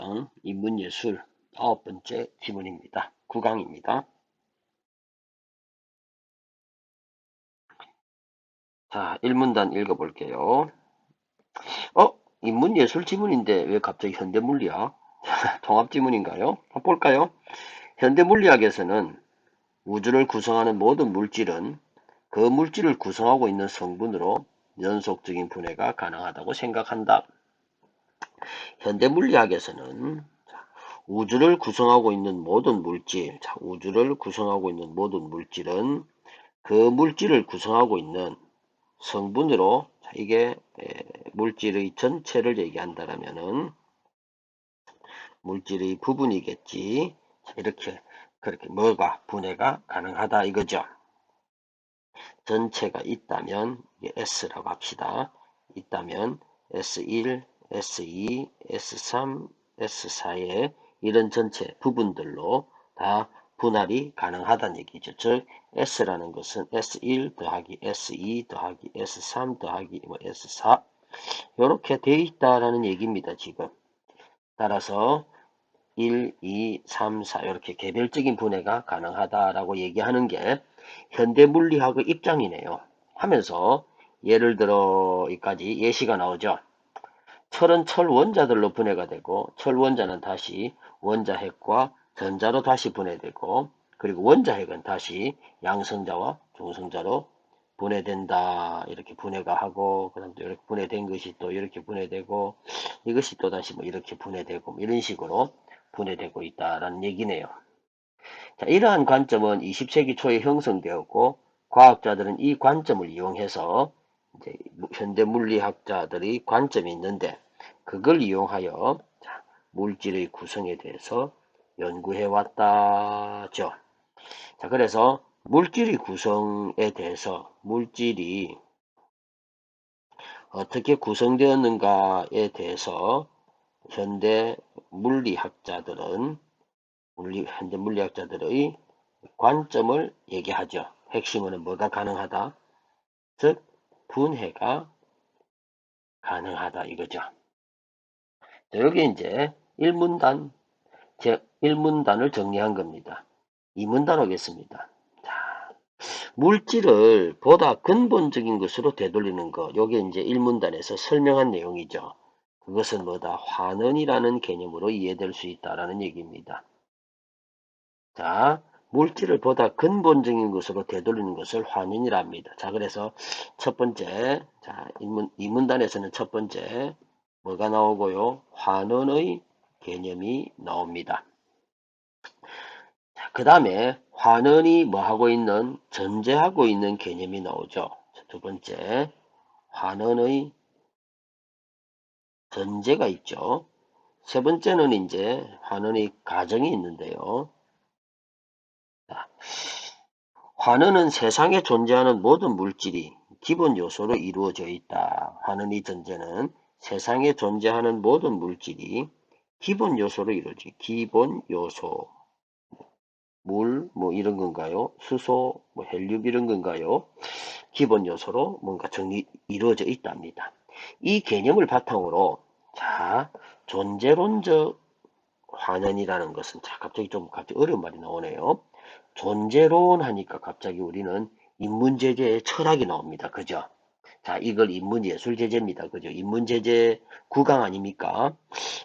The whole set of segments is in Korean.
1문단 인문예술 9번째 지문입니다. 9강입니다. 자, 1문단 읽어볼게요. 인문예술 지문인데 왜 갑자기 현대물리학? 통합지문인가요? 한번 볼까요? 현대물리학에서는 우주를 구성하는 모든 물질은 그 물질을 구성하고 있는 성분으로 연속적인 분해가 가능하다고 생각한다. 현대물리학에서는 우주를 구성하고 있는 모든 물질, 우주를 구성하고 있는 모든 물질은 그 물질을 구성하고 있는 성분으로, 이게 물질의 전체를 얘기한다라면은 물질의 부분이겠지. 이렇게 그렇게 뭐가 분해가 가능하다 이거죠. 전체가 있다면 이게 S라고 합시다. 있다면 S1, S2, S3, S4의 이런 전체 부분들로 다 분할이 가능하다는 얘기죠. 즉 S라는 것은 S1 더하기 S2 더하기 S3 더하기 S4 이렇게 되어 있다라는 얘기입니다. 지금 따라서 1, 2, 3, 4 이렇게 개별적인 분해가 가능하다라고 얘기하는 게 현대물리학의 입장이네요. 하면서 예를 들어 여기까지 예시가 나오죠. 철은 철 원자들로 분해가 되고 철 원자는 다시 원자핵과 전자로 다시 분해되고 그리고 원자핵은 다시 양성자와 중성자로 분해된다. 이렇게 분해가 하고 그다음 또 이렇게 분해된 것이 또 이렇게 분해되고 이것이 또 다시 뭐 이렇게 분해되고 이런 식으로 분해되고 있다라는 얘기네요. 자, 이러한 관점은 20세기 초에 형성되었고 과학자들은 이 관점을 이용해서 이제 현대 물리학자들의 관점이 있는데 그걸 이용하여 물질의 구성에 대해서 연구해 왔다죠. 자, 그래서 물질의 구성에 대해서 물질이 어떻게 구성되었는가에 대해서 현대 물리학자들은 현대 물리학자들의 관점을 얘기하죠. 핵심은 뭐가 가능하다? 즉 분해가 가능하다 이거죠. 자, 여기 이제 1문단, 제 1문단을 정리한 겁니다. 2문단 오겠습니다. 자, 물질을 보다 근본적인 것으로 되돌리는 것. 요게 이제 1문단에서 설명한 내용이죠. 그것은 뭐다? 환원이라는 개념으로 이해될 수 있다라는 얘기입니다. 자, 물질을 보다 근본적인 것으로 되돌리는 것을 환원이라 합니다. 자, 그래서 첫 번째, 자, 2문단에서는 첫 번째, 뭐가 나오고요? 환원의 개념이 나옵니다. 그 다음에 환원이 뭐 하고 있는, 전제하고 있는 개념이 나오죠. 두 번째, 환원의 전제가 있죠. 세 번째는 이제 환원의 가정이 있는데요. 자, 환원은 세상에 존재하는 모든 물질이 기본 요소로 이루어져 있다. 환원의 전제는 세상에 존재하는 모든 물질이 기본 요소로 이루어져 있다. 기본 요소. 물, 뭐 이런 건가요? 수소, 뭐 헬륨 이런 건가요? 기본 요소로 뭔가 이루어져 있답니다. 이 개념을 바탕으로 자, 존재론적 환원이라는 것은 자, 갑자기 어려운 말이 나오네요. 존재론 하니까 갑자기 우리는 인문제재의 철학이 나옵니다. 그죠? 자, 이걸 인문예술제재입니다. 그죠? 인문제재 9강 아닙니까?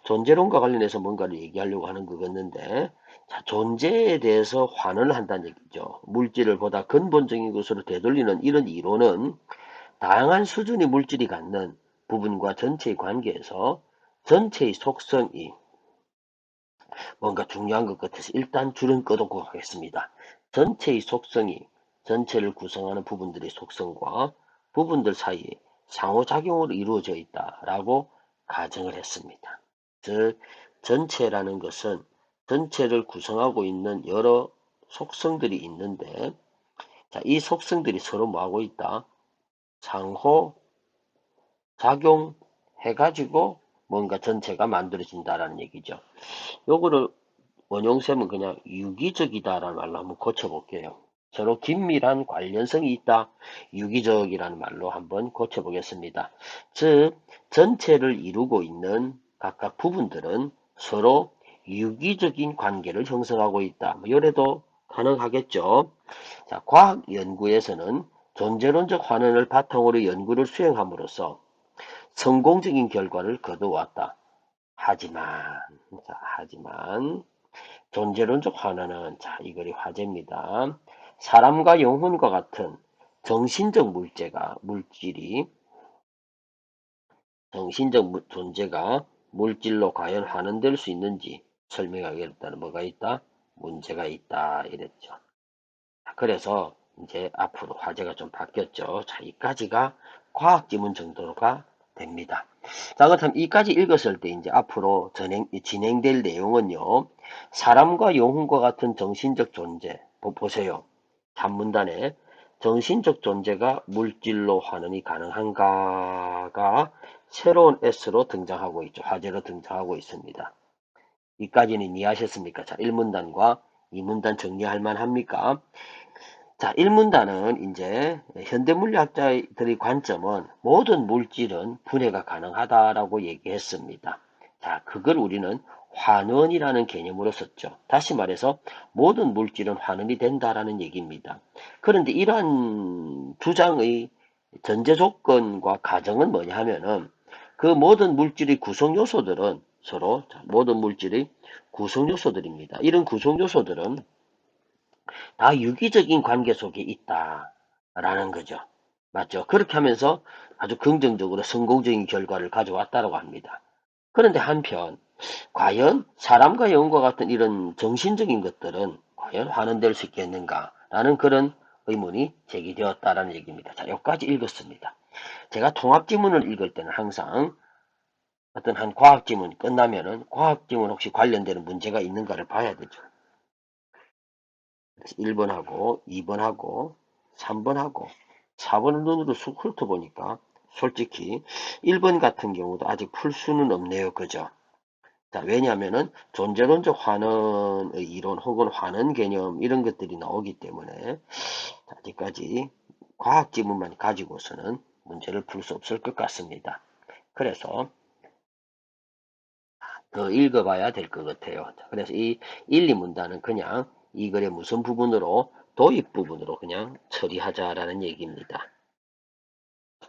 존재론과 관련해서 뭔가를 얘기하려고 하는 거겠는데, 자, 존재에 대해서 환원을 한다는 얘기죠. 물질을 보다 근본적인 것으로 되돌리는 이런 이론은 다양한 수준의 물질이 갖는 부분과 전체의 관계에서 전체의 속성이 뭔가 중요한 것 같아서 일단 줄은 꺼놓고 하겠습니다. 전체의 속성이 전체를 구성하는 부분들의 속성과 부분들 사이에 상호작용으로 이루어져 있다라고 가정을 했습니다. 즉 전체라는 것은 전체를 구성하고 있는 여러 속성들이 있는데 자, 이 속성들이 서로 뭐하고 있다? 상호 작용해가지고 뭔가 전체가 만들어진다라는 얘기죠. 요거를 원용쌤은 그냥 유기적이다라는 말로 한번 고쳐볼게요. 서로 긴밀한 관련성이 있다. 유기적이라는 말로 한번 고쳐보겠습니다. 즉 전체를 이루고 있는 각각 부분들은 서로 유기적인 관계를 형성하고 있다. 뭐 요래도 가능하겠죠. 자, 과학 연구에서는 존재론적 환원을 바탕으로 연구를 수행함으로써 성공적인 결과를 거두어왔다. 하지만 존재론적 환원은 자, 이글이 화제입니다. 사람과 영혼과 같은 정신적 존재가 물질로 과연 환원될 수 있는지 설명하겠다는 뭐가 있다? 문제가 있다. 이랬죠. 그래서 이제 앞으로 화제가 좀 바뀌었죠. 자, 이까지가 과학 지문 정도가 됩니다. 자, 그렇다면 이까지 읽었을 때 이제 앞으로 진행될 내용은요. 사람과 영혼과 같은 정신적 존재. 보세요. 한문단에 정신적 존재가 물질로 환원이 가능한가가 새로운 S로 등장하고 있죠. 화제로 등장하고 있습니다. 이까지는 이해하셨습니까? 자, 1문단과 2문단 정리할 만합니까? 자, 1문단은 이제 현대물리학자들의 관점은 모든 물질은 분해가 가능하다라고 얘기했습니다. 자, 그걸 우리는 환원이라는 개념으로 썼죠. 다시 말해서 모든 물질은 환원이 된다라는 얘기입니다. 그런데 이러한 주장의 전제 조건과 가정은 뭐냐 하면은 그 모든 물질의 구성 요소들은 서로 모든 물질의 구성 요소들입니다. 이런 구성 요소들은 다 유기적인 관계 속에 있다라는 거죠. 맞죠? 그렇게 하면서 아주 긍정적으로 성공적인 결과를 가져왔다고 합니다. 그런데 한편 과연 사람과 영혼과 같은 이런 정신적인 것들은 과연 환원될 수 있겠는가라는 그런 의문이 제기되었다라는 얘기입니다. 자, 여기까지 읽었습니다. 제가 통합지문을 읽을 때는 항상 어떤 한 과학지문 끝나면은 과학지문 혹시 관련되는 문제가 있는가를 봐야 되죠. 1번하고 2번하고 3번하고 4번을 눈으로 쑥 훑어보니까 솔직히 1번 같은 경우도 아직 풀 수는 없네요. 그죠? 자, 왜냐하면은 존재론적 환원의 이론 혹은 환원 개념 이런 것들이 나오기 때문에 아직까지 과학 지문만 가지고서는 문제를 풀 수 없을 것 같습니다. 그래서 더 읽어봐야 될 것 같아요. 그래서 이 1, 2문단은 그냥 이 글의 무슨 부분으로 도입 부분으로 그냥 처리하자라는 얘기입니다.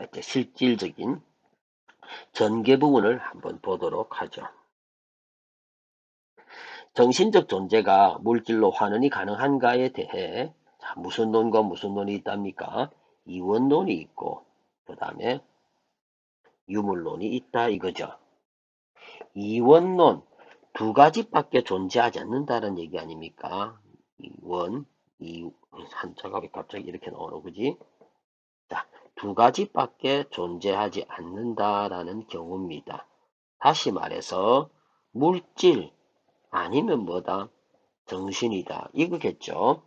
이제 실질적인 전개 부분을 한번 보도록 하죠. 정신적 존재가 물질로 환원이 가능한가에 대해 무슨 논과 무슨 논이 있답니까? 이원론이 있고 그 다음에 유물론이 있다 이거죠. 이원론 두 가지밖에 존재하지 않는다는 얘기 아닙니까? 이원, 한자가 왜 갑자기 이렇게 나오는 거지? 자, 두 가지밖에 존재하지 않는다라는 경우입니다. 다시 말해서 물질 아니면 뭐다? 정신이다. 이거겠죠.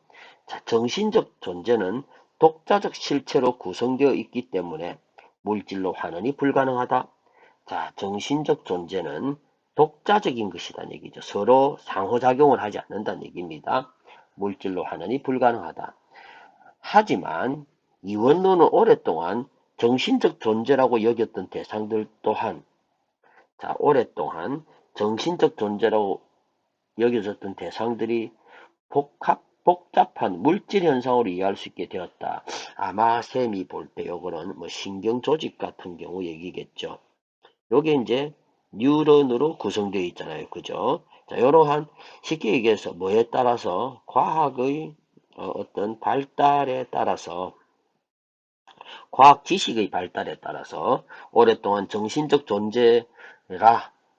자, 정신적 존재는 독자적 실체로 구성되어 있기 때문에 물질로 환원이 불가능하다. 자, 정신적 존재는 독자적인 것이라는 얘기죠. 서로 상호작용을 하지 않는다는 얘기입니다. 물질로 환원이 불가능하다. 하지만 이원론은 오랫동안 정신적 존재라고 여겼던 대상들 또한 자, 오랫동안 정신적 존재라고 여겨졌던 대상들이 복잡한 물질 현상으로 이해할 수 있게 되었다. 아마 쌤이 볼 때 요거는 뭐 신경 조직 같은 경우 얘기겠죠. 요게 이제 뉴런으로 구성되어 있잖아요. 그죠? 자, 이러한 쉽게 얘기해서 뭐에 따라서 과학의 어떤 발달에 따라서 과학 지식의 발달에 따라서 오랫동안 정신적 존재라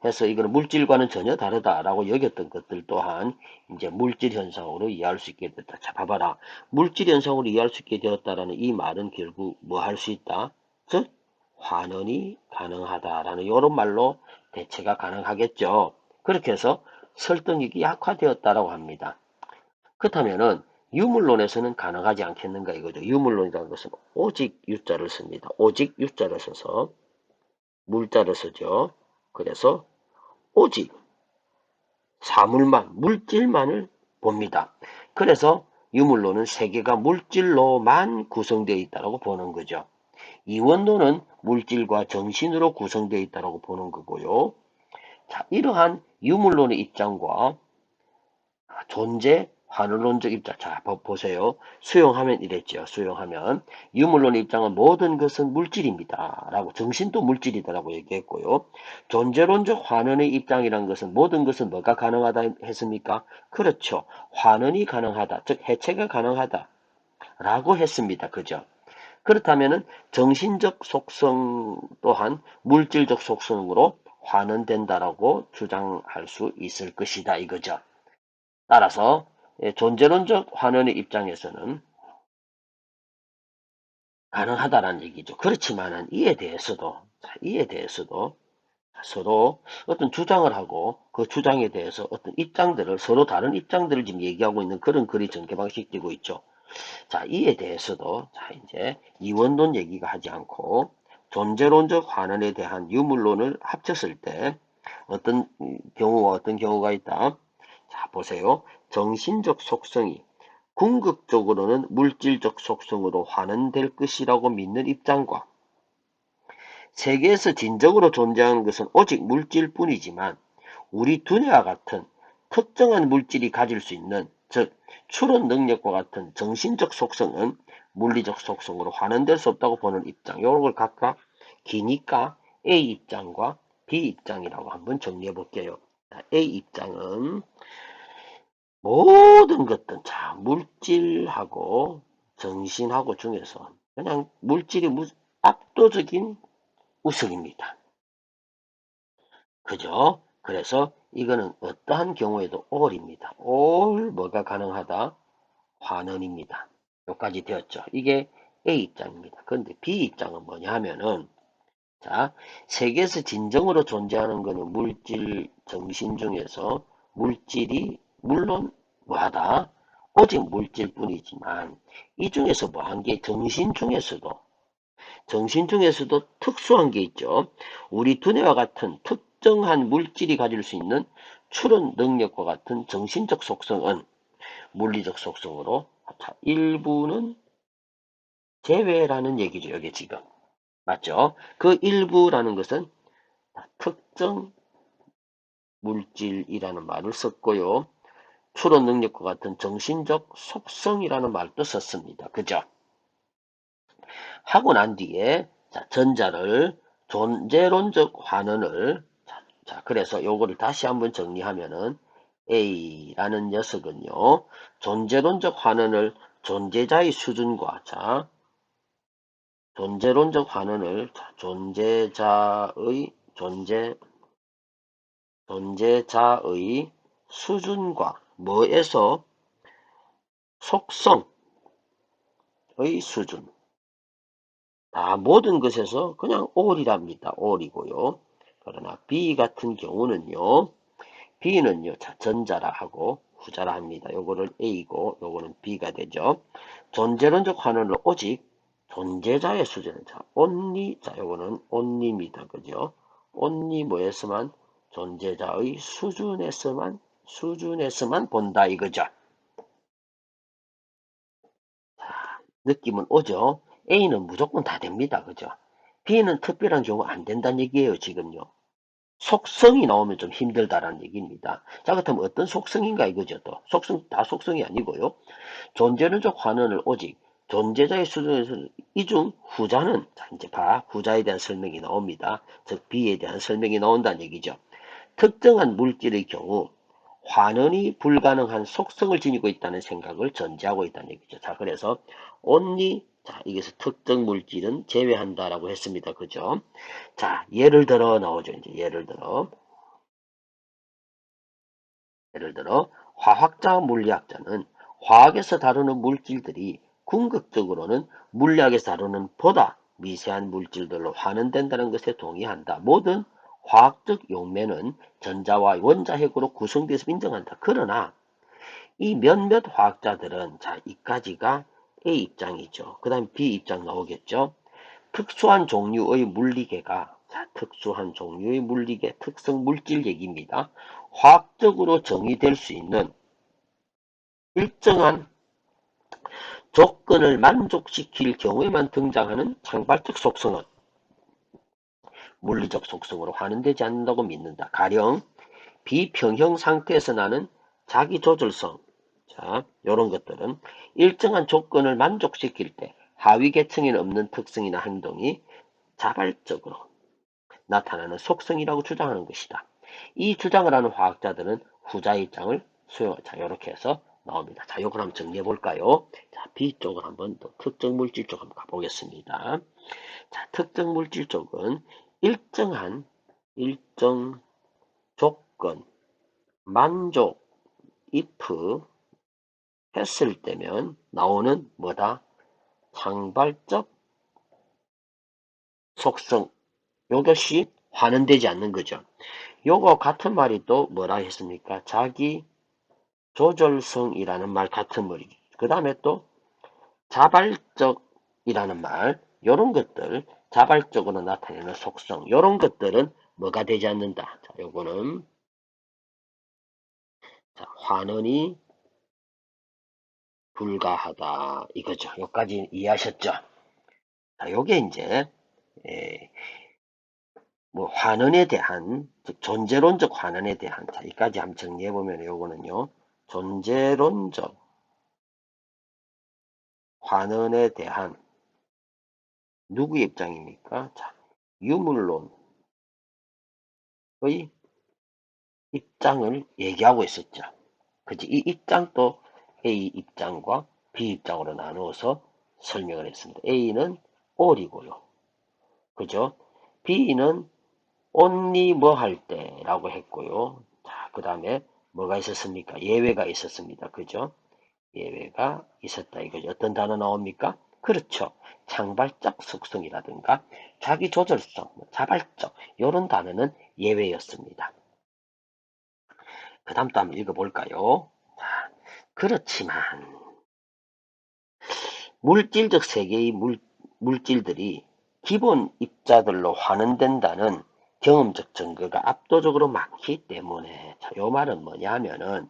해서 이거는 물질과는 전혀 다르다라고 여겼던 것들 또한 이제 물질 현상으로 이해할 수 있게 됐다. 자, 봐봐라. 물질 현상으로 이해할 수 있게 되었다라는 이 말은 결국 뭐 할 수 있다? 즉, 환원이 가능하다라는 이런 말로 대체가 가능하겠죠. 그렇게 해서 설득력이 약화되었다라고 합니다. 그렇다면은 유물론에서는 가능하지 않겠는가 이거죠. 유물론이라는 것은 오직 유자를 씁니다. 오직 유자를 써서 물자를 쓰죠. 그래서 오직 물질만을 봅니다. 그래서 유물론은 세계가 물질로만 구성되어 있다고 보는 거죠. 이원론은 물질과 정신으로 구성되어 있다고 보는 거고요. 자, 이러한 유물론의 입장과 존재 환원론적 입장. 자, 보세요. 수용하면 이랬죠. 수용하면 유물론의 입장은 모든 것은 물질입니다. 라고 정신도 물질이다라고 얘기했고요. 존재론적 환원의 입장이란 것은 모든 것은 뭐가 가능하다 했습니까? 그렇죠. 환원이 가능하다. 즉 해체가 가능하다. 라고 했습니다. 그죠? 그렇다면은 정신적 속성 또한 물질적 속성으로 환원된다라고 주장할 수 있을 것이다 이거죠. 따라서 존재론적 환원의 입장에서는 가능하다라는 얘기죠. 그렇지만은 이에 대해서도 서로 어떤 주장을 하고 그 주장에 대해서 어떤 입장들을 서로 다른 입장들을 지금 얘기하고 있는 그런 글이 전개방식되고 있죠. 자, 이에 대해서도 자, 이제 이원론 얘기가 하지 않고 존재론적 환원에 대한 유물론을 합쳤을 때 어떤 경우와 어떤 경우가 있다. 자, 보세요. 정신적 속성이 궁극적으로는 물질적 속성으로 환원될 것이라고 믿는 입장과 세계에서 진정으로 존재하는 것은 오직 물질뿐이지만 우리 두뇌와 같은 특정한 물질이 가질 수 있는 즉 추론 능력과 같은 정신적 속성은 물리적 속성으로 환원될 수 없다고 보는 입장. 이걸 각각 기니까 A 입장과 B 입장이라고 한번 정리해 볼게요. A 입장은 모든 것들 자 물질하고 정신하고 중에서 그냥 물질이 압도적인 우승입니다. 그죠? 그래서 이거는 어떠한 경우에도 all입니다. all 뭐가 가능하다? 환원입니다. 여기까지 되었죠. 이게 A 입장입니다. 그런데 B 입장은 뭐냐 하면은 자, 세계에서 진정으로 존재하는 것은 물질, 정신 중에서 물질이 물론 뭐하다? 오직 물질뿐이지만 이 중에서 뭐한 게 정신 중에서도 특수한 게 있죠. 우리 두뇌와 같은 특정한 물질이 가질 수 있는 추론 능력과 같은 정신적 속성은 물리적 속성으로 일부는 제외라는 얘기죠. 여기 지금. 맞죠? 그 일부라는 것은 특정 물질이라는 말을 썼고요. 추론 능력과 같은 정신적 속성이라는 말도 썼습니다. 그죠? 하고 난 뒤에 전자를 존재론적 환원을 그래서 요거를 다시 한번 정리하면은 A라는 녀석은요. 존재론적 환원을 존재자의 수준과 존재론적 환원을 존재자의 수준과 뭐에서 속성의 수준 모든 것에서 그냥 all이랍니다. all이고요. 그러나 B 같은 경우는요. B는요. 전자라 하고 후자라 합니다. 요거를 A고 요거는 B가 되죠. 존재론적 환원을 오직 존재자의 수준은 only 요거는 only입니다. 그죠? only 뭐에서만 존재자의 수준에서만 본다 이거죠. 느낌은 오죠? A는 무조건 다 됩니다. 그죠? B는 특별한 경우 안 된다는 얘기예요. 지금요. 속성이 나오면 좀 힘들다라는 얘기입니다. 자, 그렇다면 어떤 속성인가 이거죠. 또 다 속성이 아니고요. 존재론적 환원을 오직 존재자의 수준에서 이 중 후자는 이제 후자에 대한 설명이 나옵니다. 즉 B에 대한 설명이 나온다는 얘기죠. 특정한 물질의 경우 환원이 불가능한 속성을 지니고 있다는 생각을 전제하고 있다는 얘기죠. 자, 그래서 only 여기서 특정 물질은 제외한다라고 했습니다. 그죠? 자, 예를 들어 나오죠. 이제 예를 들어 화학자와 물리학자는 화학에서 다루는 물질들이 궁극적으로는 물리학에서 다루는 보다 미세한 물질들로 환원된다는 것에 동의한다. 모든 화학적 용매는 전자와 원자핵으로 구성돼서 인정한다. 그러나 이 몇몇 화학자들은 이까지가 A 입장이죠. 그 다음 B 입장 나오겠죠. 특수한 종류의 물리계 특성 물질 얘기입니다. 화학적으로 정의될 수 있는 일정한 조건을 만족시킬 경우에만 등장하는 창발적 속성은 물리적 속성으로 환원되지 않는다고 믿는다. 가령 비평형 상태에서 나는 자기 조절성, 자, 요런 것들은 일정한 조건을 만족시킬 때 하위 계층에는 없는 특성이나 행동이 자발적으로 나타나는 속성이라고 주장하는 것이다. 이 주장을 하는 화학자들은 후자의 입장을 수용하자. 이렇게 해서 나옵니다. 자, 요걸 한번 정리해 볼까요? 자, B 쪽을 한번 더 특정 물질 쪽 한번 가보겠습니다. 자, 특정 물질 쪽은 일정 조건 만족 if 했을 때면 나오는 뭐다? 상발적 속성. 이것이 환원되지 않는 거죠. 요거 같은 말이 또 뭐라 했습니까? 자기 조절성이라는 말 같은 말이. 그 다음에 또 자발적이라는 말, 요런 것들, 자발적으로 나타내는 속성, 요런 것들은 뭐가 되지 않는다. 자, 요거는 자, 환원이 불가하다 이거죠. 여기까지 이해하셨죠? 자, 요게 이제 에, 뭐 환원에 대한 즉 존재론적 환원에 대한 자, 여기까지 한번 정리해 보면 요거는요. 존재론적 환원에 대한 누구의 입장입니까? 자, 유물론의 입장을 얘기하고 있었죠. 그치? 이 입장도 A 입장과 B 입장으로 나누어서 설명을 했습니다. A는 all이고요. 그죠? B는 only 뭐 할 때라고 했고요. 자, 그 다음에 뭐가 있었습니까? 예외가 있었습니다. 그죠? 예외가 있었다 이거죠. 어떤 단어 나옵니까? 그렇죠. 창발적 속성이라든가 자기 조절성, 자발적 이런 단어는 예외였습니다. 그 다음도 한번 읽어볼까요? 자, 그렇지만 물질적 세계의 물질들이 기본 입자들로 환원된다는 경험적 증거가 압도적으로 많기 때문에 자, 요 말은 뭐냐면은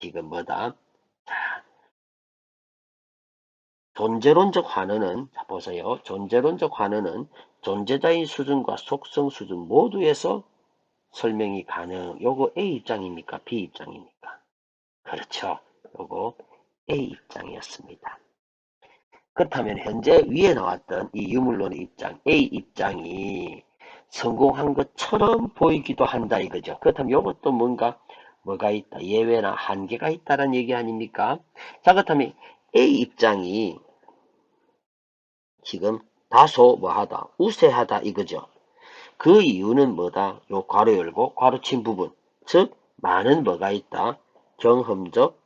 지금 뭐다? 자, 존재론적 환원은 자 보세요. 존재론적 환원은 존재자의 수준과 속성 수준 모두에서 설명이 가능. 요거 A 입장입니까? B 입장입니까? 그렇죠. 요거 A 입장이었습니다. 그렇다면 현재 위에 나왔던 이 유물론의 입장, A 입장이 성공한 것처럼 보이기도 한다 이거죠. 그렇다면 이것도 뭐가 있다, 예외나 한계가 있다는 얘기 아닙니까? 자, 그렇다면 A 입장이 지금 다소 뭐하다, 우세하다 이거죠. 그 이유는 뭐다? 요 괄호 열고 괄호 친 부분, 즉 많은 뭐가 있다, 경험적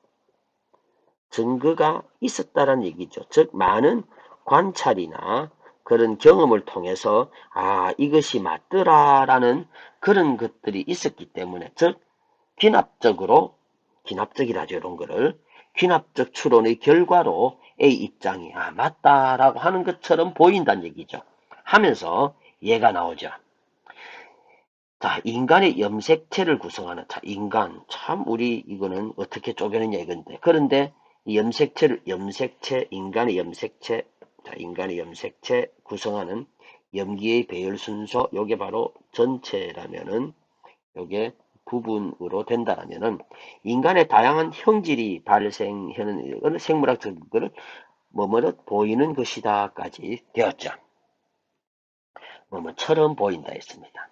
증거가 있었다는 얘기죠. 즉 많은 관찰이나 그런 경험을 통해서 이것이 맞더라라는 그런 것들이 있었기 때문에 즉 귀납적이라죠. 이런 거를 귀납적 추론의 결과로 A 입장이 맞다라고 하는 것처럼 보인다는 얘기죠. 하면서 얘가 나오죠. 자, 인간의 염색체를 구성하는, 자, 인간. 참, 우리, 이거는 어떻게 쪼개느냐, 이건데. 그런데, 이 인간의 염색체, 자, 인간의 염색체 구성하는 염기의 배열 순서, 요게 바로 전체라면은, 요게 부분으로 된다라면은, 인간의 다양한 형질이 발생하는 생물학적 거를 뭐뭐를 보이는 것이다까지 되었죠. 뭐뭐처럼 보인다 했습니다.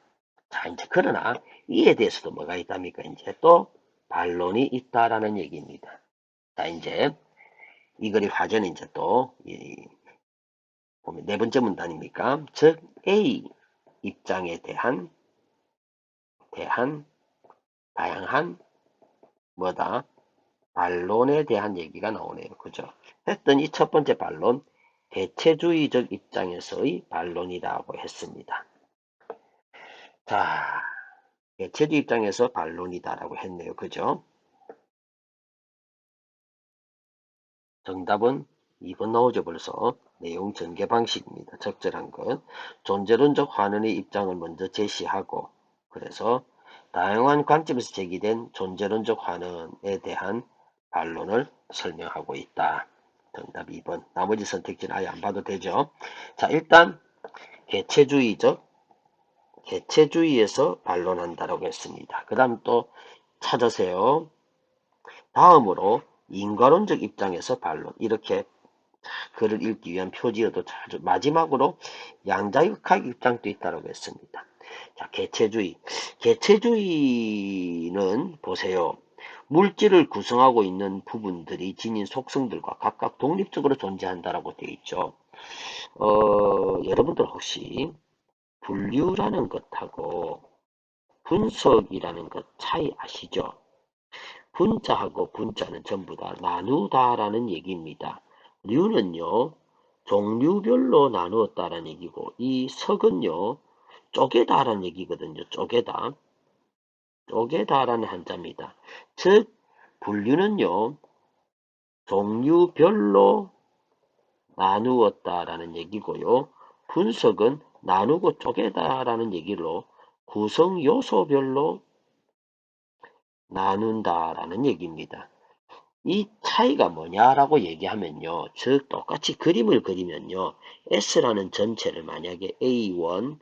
자, 이제 그러나 이에 대해서도 뭐가 있답니까? 이제 또 반론이 있다라는 얘기입니다. 자, 이제 이 글의 화제는 이제 또 보면 네 번째 문단입니까? 즉 A 입장에 대한 다양한 뭐다? 반론에 대한 얘기가 나오네요. 그죠? 했더니 첫 번째 반론 대체주의적 입장에서의 반론이라고 했습니다. 자, 대체주의 입장에서 반론이다라고 했네요. 그죠? 정답은 2번 나오죠. 벌써 내용 전개 방식입니다. 적절한 것. 존재론적 환원의 입장을 먼저 제시하고 그래서 다양한 관점에서 제기된 존재론적 환원에 대한 반론을 설명하고 있다. 정답 2번. 나머지 선택지는 아예 안 봐도 되죠. 자, 일단 개체주의적 개체주의에서 반론한다라고 했습니다. 그 다음 또 찾으세요. 다음으로 인과론적 입장에서 반론. 이렇게 글을 읽기 위한 표지어도 찾아. 마지막으로 양자역학 입장도 있다고 했습니다. 자, 개체주의. 개체주의는 보세요. 물질을 구성하고 있는 부분들이 지닌 속성들과 각각 독립적으로 존재한다라고 되어 있죠. 여러분들 혹시 분류라는 것하고 분석이라는 것 차이 아시죠? 분자하고 분자는 전부 다 나누다라는 얘기입니다. 류는요, 종류별로 나누었다라는 얘기고, 이 석은요, 쪼개다라는 얘기거든요. 쪼개다. 쪼개다라는 한자입니다. 즉, 분류는요, 종류별로 나누었다라는 얘기고요. 분석은 나누고 쪼개다라는 얘기로 구성 요소별로 나눈다라는 얘기입니다. 이 차이가 뭐냐라고 얘기하면요. 즉 똑같이 그림을 그리면요. S라는 전체를 만약에 A1,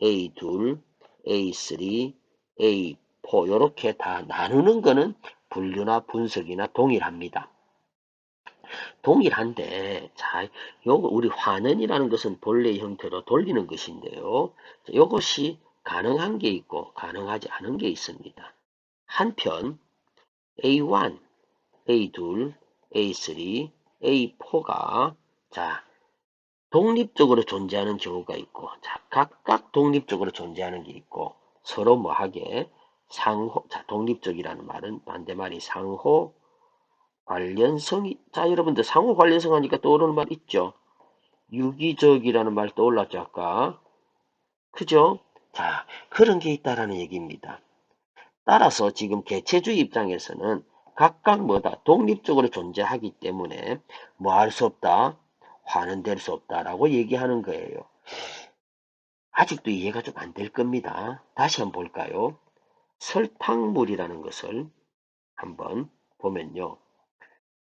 A2, A3, A4 이렇게 다 나누는 거는 분류나 분석이나 동일합니다. 동일한데 자, 요거 우리 환원이라는 것은 본래의 형태로 돌리는 것인데요. 이것이 가능한 게 있고 가능하지 않은 게 있습니다. 한편 A1, A2, A3, A4가 자 독립적으로 존재하는 경우가 있고 자 각각 독립적으로 존재하는 게 있고 서로 뭐하게 상호 자 독립적이라는 말은 반대말이 상호 관련성이 자 여러분들 상호 관련성 하니까 떠오르는 말 있죠. 유기적이라는 말 떠올랐죠 아까 그죠? 자 그런 게 있다라는 얘기입니다. 따라서 지금 개체주의 입장에서는 각각 뭐다 독립적으로 존재하기 때문에 뭐 할 수 없다 환원될 수 없다라고 얘기하는 거예요. 아직도 이해가 좀 안 될 겁니다. 다시 한번 볼까요? 설탕물이라는 것을 한번 보면요.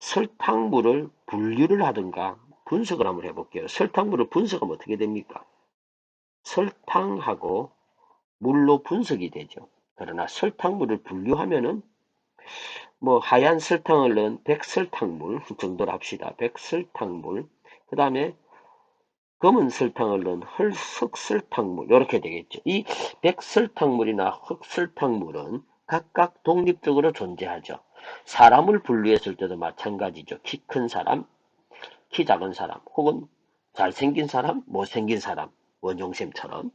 설탕물을 분류를 하든가 분석을 한번 해볼게요. 설탕물을 분석하면 어떻게 됩니까? 설탕하고 물로 분석이 되죠. 그러나 설탕물을 분류하면은 뭐 하얀 설탕을 넣은 백설탕물 정도로 합시다. 백설탕물. 그 다음에 검은 설탕을 넣은 흑설탕물 이렇게 되겠죠. 이 백설탕물이나 흑설탕물은 각각 독립적으로 존재하죠. 사람을 분류했을 때도 마찬가지죠. 키 큰 사람, 키 작은 사람, 혹은 잘생긴 사람, 못생긴 사람, 원종쌤처럼.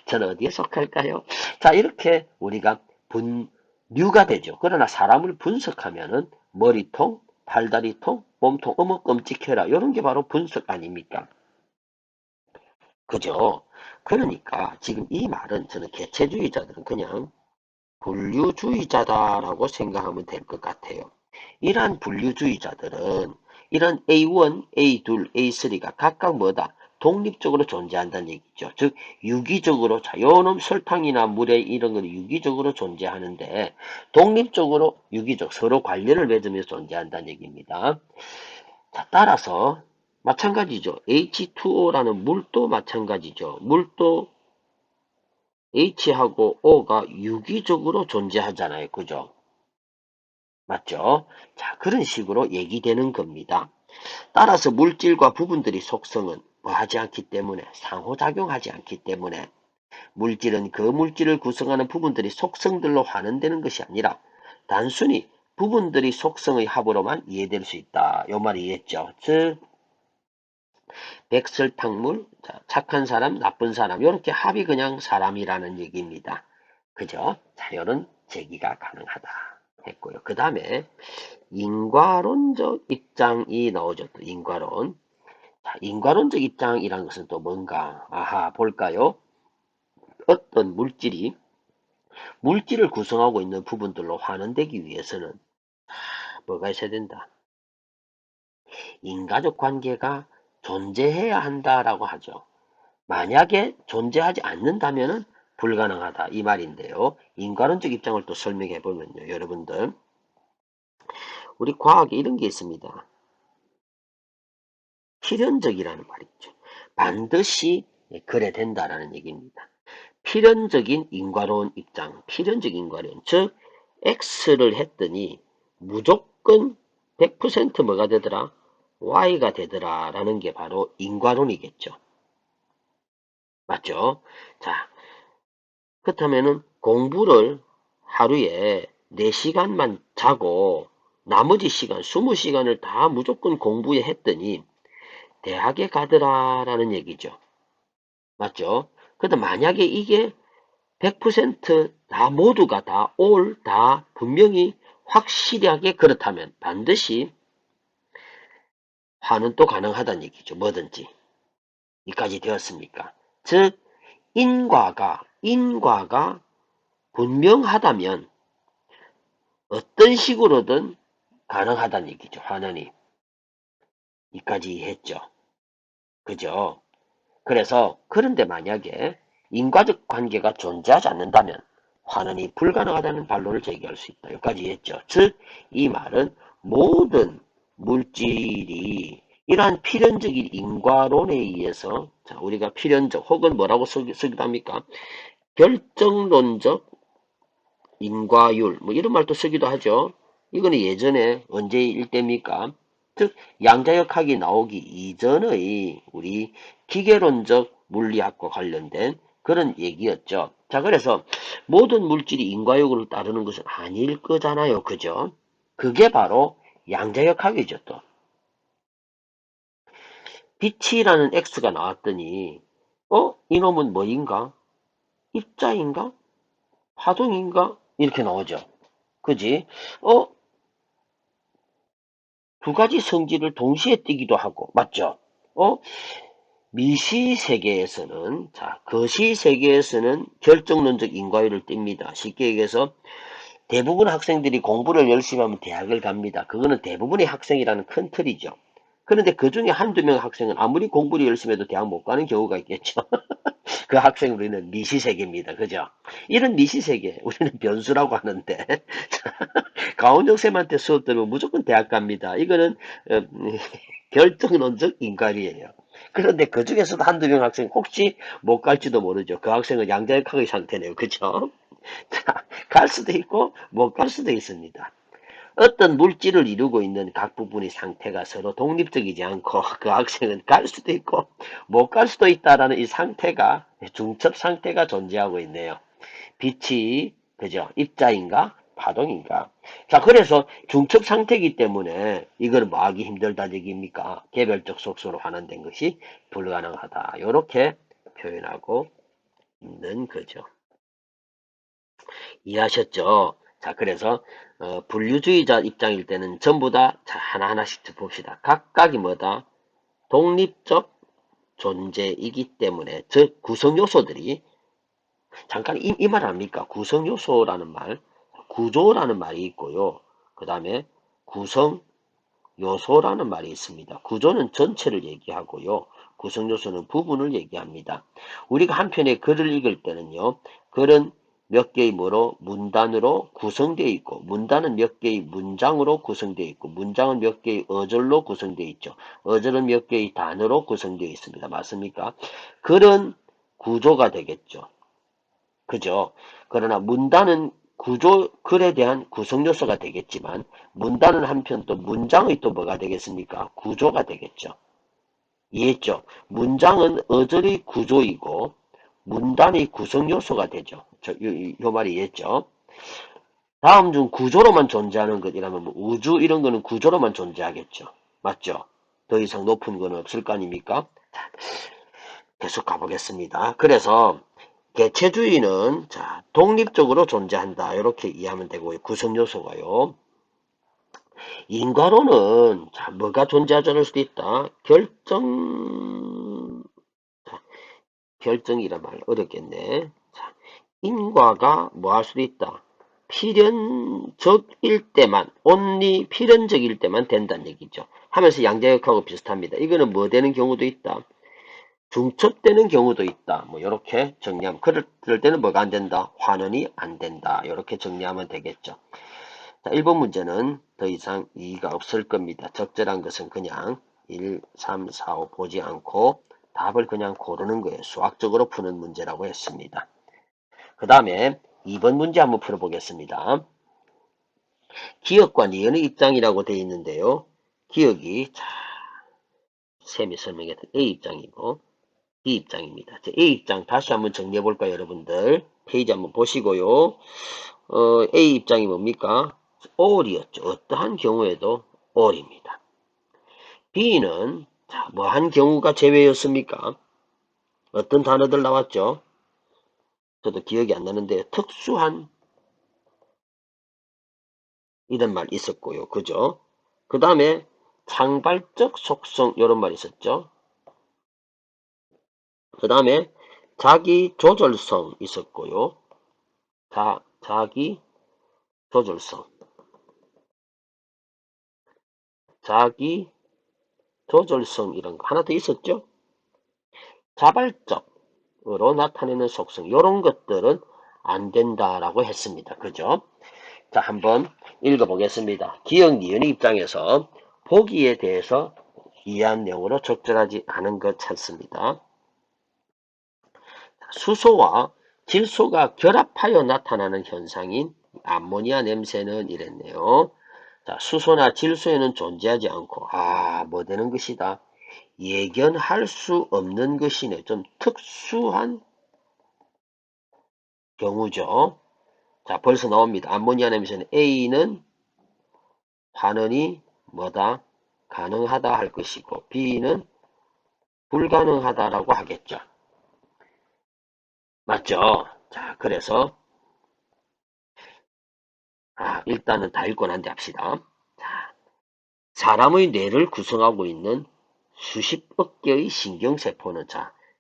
저는 어디에 속할까요? 자, 이렇게 우리가 분류가 되죠. 그러나 사람을 분석하면은 머리통, 팔다리통, 몸통, 어머 끔찍해라. 이런 게 바로 분석 아닙니까? 그죠? 그러니까 지금 이 말은 저는 개체주의자들은 그냥 분류주의자다라고 생각하면 될 것 같아요. 이러한 분류주의자들은 이런 A1, A2, A3가 각각 뭐다? 독립적으로 존재한다는 얘기죠. 즉 유기적으로 자, 요놈 설탕이나 물에 이런 건 유기적으로 존재하는데 독립적으로 유기적 서로 관련을 맺으면서 존재한다는 얘기입니다. 자, 따라서 마찬가지죠. H2O라는 물도 마찬가지죠. 물도 H하고 O가 유기적으로 존재하잖아요. 그죠? 맞죠? 자, 그런 식으로 얘기되는 겁니다. 따라서 물질과 부분들의 속성은 뭐하지 않기 때문에 상호작용하지 않기 때문에 물질은 그 물질을 구성하는 부분들이 속성들로 환원되는 것이 아니라 단순히 부분들이 속성의 합으로만 이해될 수 있다. 요 말이 이해했죠? 즉 백설탕물, 자, 착한 사람, 나쁜 사람 이렇게 합이 그냥 사람이라는 얘기입니다. 그죠? 자, 이런 제기가 가능하다 했고요. 그 다음에 인과론적 입장이 나오죠. 또 인과론. 자, 인과론적 입장이라는 것은 또 뭔가? 아하, 볼까요? 어떤 물질을 구성하고 있는 부분들로 환원되기 위해서는 뭐가 있어야 된다? 인과적 관계가 존재해야 한다라고 하죠. 만약에 존재하지 않는다면은 불가능하다 이 말인데요. 인과론적 입장을 또 설명해 보면요. 여러분들 우리 과학에 이런 게 있습니다. 필연적이라는 말이 있죠. 반드시 그래 된다라는 얘기입니다. 필연적인 인과론 입장, 필연적인 인과론, 즉 X를 했더니 무조건 100% 뭐가 되더라? Y가 되더라 라는 게 바로 인과론이겠죠. 맞죠? 자, 그렇다면은 공부를 하루에 4시간만 자고 나머지 시간, 20시간을 다 무조건 공부에 했더니 대학에 가더라라는 얘기죠. 맞죠? 근데 만약에 이게 100%다 모두가 다 all 다 분명히 확실하게 그렇다면 반드시 화는 또 가능하다는 얘기죠. 뭐든지. 이까지 되었습니까? 즉 인과가 분명하다면 어떤 식으로든 가능하다는 얘기죠. 환원이. 이까지 했죠. 그죠? 그래서 그런데 만약에 인과적 관계가 존재하지 않는다면 환원이 불가능하다는 반론을 제기할 수 있다. 여기까지 했죠. 즉, 이 말은 모든 물질이 이러한 필연적인 인과론에 의해서 자, 우리가 필연적 혹은 뭐라고 쓰기도 합니까? 결정론적 인과율 뭐 이런 말도 쓰기도 하죠. 이거는 예전에 언제일 때입니까? 즉 양자역학이 나오기 이전의 우리 기계론적 물리학과 관련된 그런 얘기였죠. 자, 그래서 모든 물질이 인과율을 따르는 것은 아닐 거잖아요. 그죠? 그게 바로 양자역학이죠. 또 빛이라는 X가 나왔더니 이놈은 뭐인가? 입자인가? 파동인가? 이렇게 나오죠. 그지? 어, 두 가지 성질을 동시에 띠기도 하고, 맞죠? 어, 미시 세계에서는, 자, 거시 세계에서는 결정론적 인과율을 띱니다. 쉽게 얘기해서 대부분 학생들이 공부를 열심히 하면 대학을 갑니다. 그거는 대부분의 학생이라는 큰 틀이죠. 그런데 그 중에 한두 명 학생은 아무리 공부를 열심히 해도 대학 못 가는 경우가 있겠죠. 그 학생 우리는 미시세계입니다. 그죠? 이런 미시세계, 우리는 변수라고 하는데, 강원정쌤한테 수업 들으면 무조건 대학 갑니다. 이거는 어, 결정론적 인간이에요. 그런데 그 중에서도 한두 명 학생 혹시 못 갈지도 모르죠. 그 학생은 양자역학의 상태네요. 그죠? 자, 갈 수도 있고 못 갈 수도 있습니다. 어떤 물질을 이루고 있는 각 부분의 상태가 서로 독립적이지 않고 그 학생은 갈 수도 있고 못 갈 수도 있다라는 이 상태가 중첩 상태가 존재하고 있네요. 빛이 그죠? 입자인가? 파동인가? 자, 그래서 중첩 상태이기 때문에 이걸 뭐 하기 힘들다는 얘기입니까? 개별적 속소로 환원된 것이 불가능하다. 이렇게 표현하고 있는 거죠. 이해하셨죠? 자, 그래서 분류주의자 입장일 때는 전부 다 자, 하나하나씩 봅시다. 각각이 뭐다? 독립적 존재이기 때문에 즉 구성 요소들이 잠깐 이 말 압니까? 구성 요소라는 말, 구조라는 말이 있고요. 그 다음에 구성 요소라는 말이 있습니다. 구조는 전체를 얘기하고요. 구성 요소는 부분을 얘기합니다. 우리가 한편의 글을 읽을 때는요. 글은 몇 개의 뭐로 문단으로 구성되어 있고 문단은 몇 개의 문장으로 구성되어 있고 문장은 몇 개의 어절로 구성되어 있죠. 어절은 몇 개의 단어로 구성되어 있습니다. 맞습니까? 글은 구조가 되겠죠. 그죠? 그러나 문단은 구조, 글에 대한 구성 요소가 되겠지만, 문단은 한편 또 문장의 또 뭐가 되겠습니까? 구조가 되겠죠. 이해했죠? 문장은 어절의 구조이고, 문단의 구성 요소가 되죠. 요 말이 이해했죠? 다음 중 구조로만 존재하는 것이라면 뭐 우주 이런 거는 구조로만 존재하겠죠. 맞죠? 더 이상 높은 건 없을 거 아닙니까? 계속 가보겠습니다. 그래서 개체주의는 자 독립적으로 존재한다 이렇게 이해하면 되고요. 구성 요소가요. 인과론은 자 뭐가 존재하지 않을 수도 있다. 결정이란 말 어렵겠네. 자, 인과가 뭐 할 수도 있다. 필연적일 때만 only 필연적일 때만 된다는 얘기죠. 하면서 양자역하고 비슷합니다. 이거는 뭐 되는 경우도 있다. 중첩되는 경우도 있다. 뭐 이렇게 정리하면 그럴 때는 뭐가 안 된다? 환원이 안 된다. 이렇게 정리하면 되겠죠. 자, 1번 문제는 더 이상 이의가 없을 겁니다. 적절한 것은 그냥 1, 3, 4, 5 보지 않고 답을 그냥 고르는 거예요. 수학적으로 푸는 문제라고 했습니다. 그 다음에 2번 문제 한번 풀어보겠습니다. 기억과 니은의 입장이라고 되어 있는데요. 기억이 쌤이 설명했던 A 입장이고 B 입장입니다. A 입장 다시 한번 정리해 볼까요, 여러분들? 페이지 한번 보시고요. A 입장이 뭡니까? all이었죠. 어떠한 경우에도 all입니다. B는 뭐한 경우가 제외였습니까? 어떤 단어들 나왔죠? 저도 기억이 안 나는데 특수한 이런 말 있었고요. 그죠? 그 다음에 상발적 속성 이런 말 있었죠. 그 다음에 자기 조절성 있었고요. 자기 조절성. 자기 조절성 이런 거 하나 더 있었죠. 자발적으로 나타내는 속성 이런 것들은 안 된다라고 했습니다. 그죠? 자, 한번 읽어보겠습니다. 기억 니은의 입장에서 보기에 대해서 이해한 내용으로 적절하지 않은 것 찾습니다. 수소와 질소가 결합하여 나타나는 현상인 암모니아 냄새는 이랬네요. 자, 수소나 질소에는 존재하지 않고, 뭐 되는 것이다. 예견할 수 없는 것이네. 좀 특수한 경우죠. 자, 벌써 나옵니다. 암모니아 냄새는 A는 환원이 뭐다? 가능하다 할 것이고, B는 불가능하다라고 하겠죠. 맞죠? 자, 그래서, 일단은 다 읽고 난 뒤 합시다. 자, 사람의 뇌를 구성하고 있는 수십억 개의 신경세포는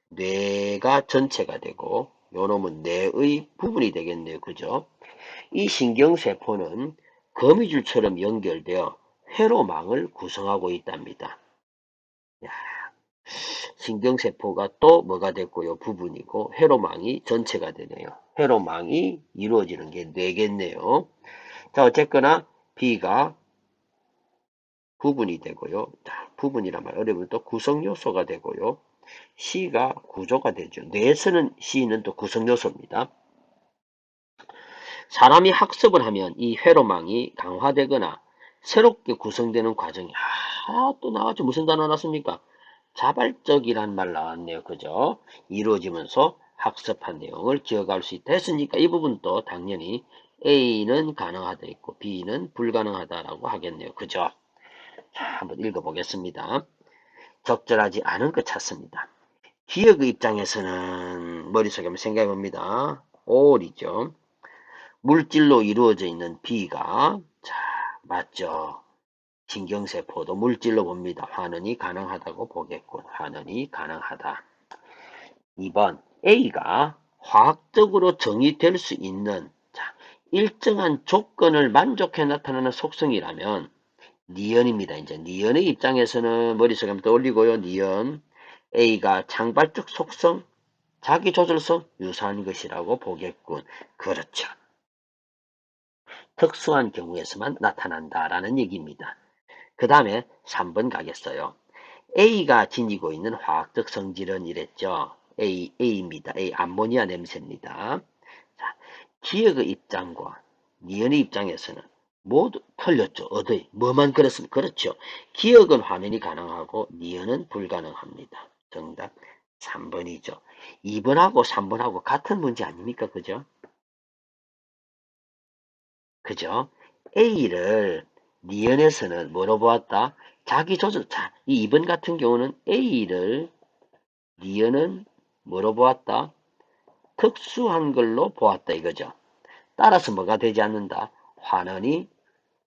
뇌가 전체가 되고, 요놈은 뇌의 부분이 되겠네요. 그죠? 이 신경세포는 거미줄처럼 연결되어 회로망을 구성하고 있답니다. 야, 신경세포가 또 뭐가 됐고요? 부분이고 회로망이 전체가 되네요. 회로망이 이루어지는 게 뇌겠네요. 자, 어쨌거나 B가 부분이 되고요. 자, 부분이란 말 어려우면 또 구성요소가 되고요. C가 구조가 되죠. 뇌에서는 C는 또 구성요소입니다. 사람이 학습을 하면 이 회로망이 강화되거나 새롭게 구성되는 과정이 또 나왔죠. 무슨 단어 나왔습니까? 자발적이란 말 나왔네요. 그죠? 이루어지면서 학습한 내용을 기억할 수 있다 했으니까 이 부분도 당연히 A는 가능하다 있고 B는 불가능하다라고 하겠네요. 그죠? 자, 한번 읽어보겠습니다. 적절하지 않은 것 찾습니다. 기억의 입장에서는 머릿속에 한번 생각해 봅니다. all이죠. 물질로 이루어져 있는 B가 맞죠. 신경세포도 물질로 봅니다. 환원이 가능하다고 보겠군. 환원이 가능하다. 2번 A가 화학적으로 정의될 수 있는 일정한 조건을 만족해 나타나는 속성이라면 니은입니다. 이제 니은의 입장에서는 머릿속에 한번 떠올리고요. 니은 A가 창발적 속성, 자기조절성 유사한 것이라고 보겠군. 그렇죠. 특수한 경우에서만 나타난다라는 얘기입니다. 그 다음에 3번 가겠어요. A가 지니고 있는 화학적 성질은 이랬죠. A입니다. A, 암모니아 냄새입니다. 자, 기억의 입장과 니은의 입장에서는 모두 틀렸죠. 어디? 뭐만 그랬으면 그렇죠. 기억은 환원이 가능하고 니은은 불가능합니다. 정답 3번이죠. 2번하고 3번하고 같은 문제 아닙니까? 그죠? 그죠? A를 니은에서는 뭐로 보았다? 자기 조절. 자, 이 2번 같은 경우는 A를 니은은 뭐로 보았다? 특수한 걸로 보았다 이거죠. 따라서 뭐가 되지 않는다? 환원이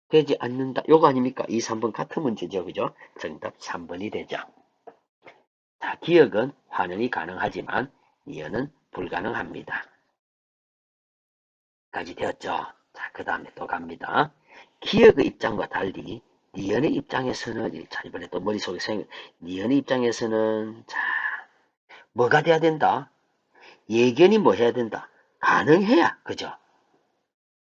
되지 않는다. 요거 아닙니까? 2, 3번 같은 문제죠. 그죠? 정답 3번이 되죠. 자, 기억은 환원이 가능하지만 니은은 불가능합니다. 까지 되었죠. 자, 그 다음에 또 갑니다. 기억의 입장과 달리 니은의 입장에서는 이번에 또 머릿속에 니은의 입장에서는 뭐가 돼야 된다? 예견이 뭐 해야 된다? 가능해야 그죠?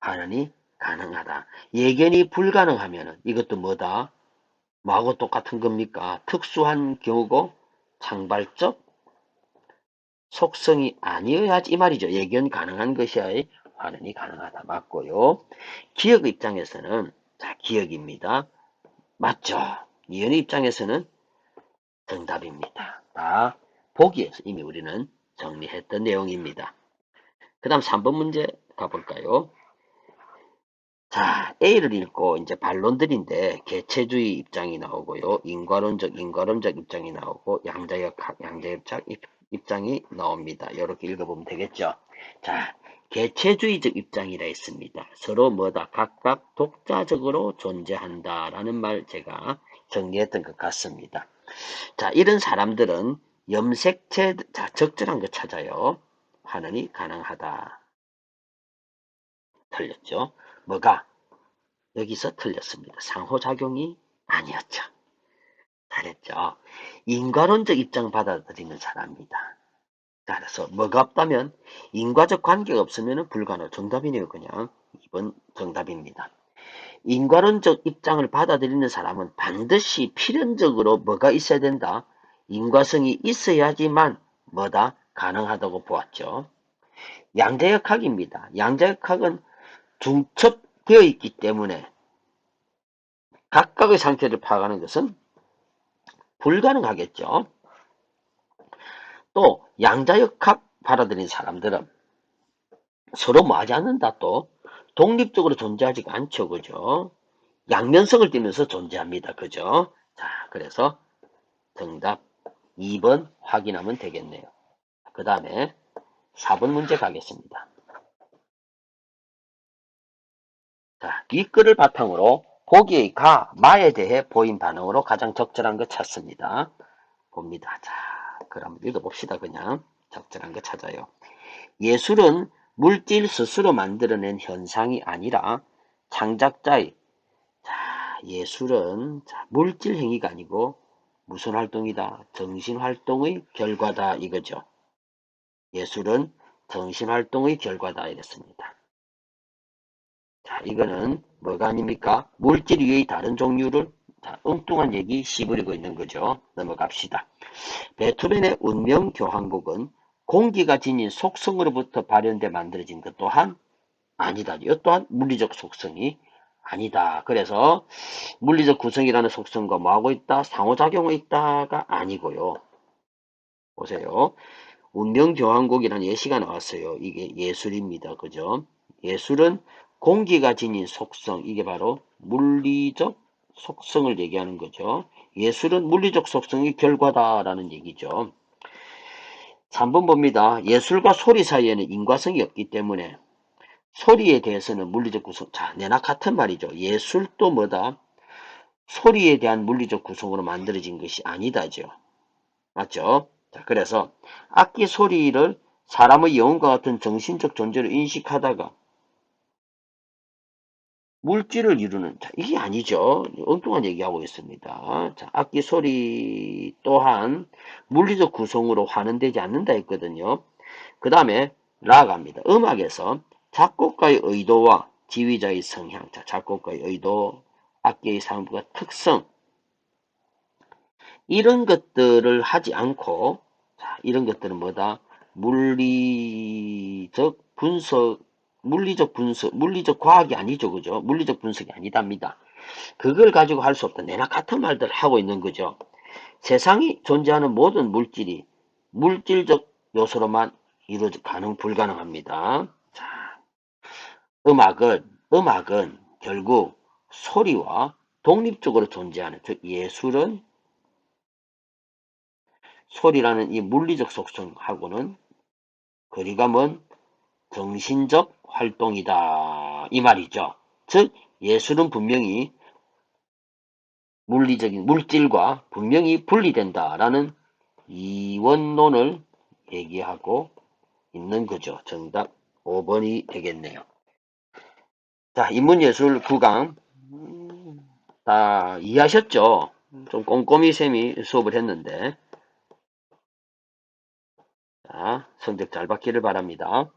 환원이 가능하다. 예견이 불가능하면은 이것도 뭐다? 뭐하고 똑같은 겁니까? 특수한 경우고 창발적 속성이 아니어야지 이 말이죠. 예견 가능한 것이야 환원이 가능하다. 맞고요. 기억 입장에서는 자, 기억입니다. 맞죠? 이현의 입장에서는 정답입니다. 다 보기에서 이미 우리는 정리했던 내용입니다. 그 다음 3번 문제 가볼까요? 자, A를 읽고 이제 반론들인데 개체주의 입장이 나오고요. 인과론적 입장이 나오고 양자역학 입장이 나옵니다. 이렇게 읽어보면 되겠죠. 자, 개체주의적 입장이라 했습니다. 서로 뭐다 각각 독자적으로 존재한다라는 말 제가 정리했던 것 같습니다. 자, 이런 사람들은 염색체, 자, 적절한 거 찾아요. 환원이 가능하다. 틀렸죠? 뭐가? 여기서 틀렸습니다. 상호작용이 아니었죠. 잘했죠. 인과론적 입장 받아들이는 사람입니다. 그래서 뭐가 없다면 인과적 관계가 없으면 불가능. 정답이네요. 그냥 2번 정답입니다. 인과론적 입장을 받아들이는 사람은 반드시 필연적으로 뭐가 있어야 된다? 인과성이 있어야지만 뭐다? 가능하다고 보았죠. 양자역학입니다. 양자역학은 중첩되어 있기 때문에 각각의 상태를 파악하는 것은 불가능하겠죠. 또 양자역학 받아들인 사람들은 서로 뭐하지 않는다. 또 독립적으로 존재하지 않죠. 그죠? 양면성을 띠면서 존재합니다. 그죠? 자, 그래서 정답 2번 확인하면 되겠네요. 그 다음에 4번 문제 가겠습니다. 자, 윗글을 바탕으로 보기의 가, 마에 대해 보인 반응으로 가장 적절한 것 찾습니다. 봅니다. 자, 그럼 읽어봅시다. 그냥 적절한 거 찾아요. 예술은 물질 스스로 만들어낸 현상이 아니라 창작자의, 자, 예술은 자, 물질 행위가 아니고 무슨 활동이다? 정신 활동의 결과다 이거죠. 예술은 정신 활동의 결과다 이랬습니다. 자, 이거는 뭐가 아닙니까? 물질 위의 다른 종류를 자, 엉뚱한 얘기 씹으리고 있는 거죠. 넘어갑시다. 베토벤의 운명 교향곡은 공기가 지닌 속성으로부터 발현돼 만들어진 것 또한 아니다. 이 또한 물리적 속성이 아니다. 그래서 물리적 구성이라는 속성과 뭐하고 있다? 상호작용하고 있다가 아니고요. 보세요. 운명교환곡이라는 예시가 나왔어요. 이게 예술입니다. 그죠? 예술은 공기가 지닌 속성, 이게 바로 물리적 속성을 얘기하는 거죠. 예술은 물리적 속성의 결과다라는 얘기죠. 3번 봅니다. 예술과 소리 사이에는 인과성이 없기 때문에 소리에 대해서는 물리적 구성, 자, 내나 같은 말이죠. 예술도 뭐다? 소리에 대한 물리적 구성으로 만들어진 것이 아니다죠. 맞죠? 자, 그래서 악기 소리를 사람의 영혼과 같은 정신적 존재로 인식하다가 물질을 이루는, 자, 이게 아니죠. 엉뚱한 얘기하고 있습니다. 자, 악기 소리 또한 물리적 구성으로 환원되지 않는다 했거든요. 그 다음에 나아갑니다. 음악에서 작곡가의 의도와 지휘자의 성향, 자, 작곡가의 의도, 악기의 사운드가 특성, 이런 것들을 하지 않고, 자, 이런 것들은 뭐다? 물리적 과학이 아니죠. 그죠? 물리적 분석이 아니답니다. 그걸 가지고 할 수 없다. 내나 같은 말들 하고 있는 거죠. 세상이 존재하는 모든 물질이 물질적 요소로만 불가능합니다. 자, 음악은 결국 소리와 독립적으로 존재하는, 즉 예술은 소리라는 이 물리적 속성하고는 거리가 먼 정신적 활동이다 이 말이죠. 즉 예술은 분명히 물리적인 물질과 분명히 분리된다라는 이원론을 얘기하고 있는 거죠. 정답 5번이 되겠네요. 자, 인문예술 9강 다 이해하셨죠? 좀 꼼꼼히 쌤이 수업을 했는데 자, 성적 잘 받기를 바랍니다.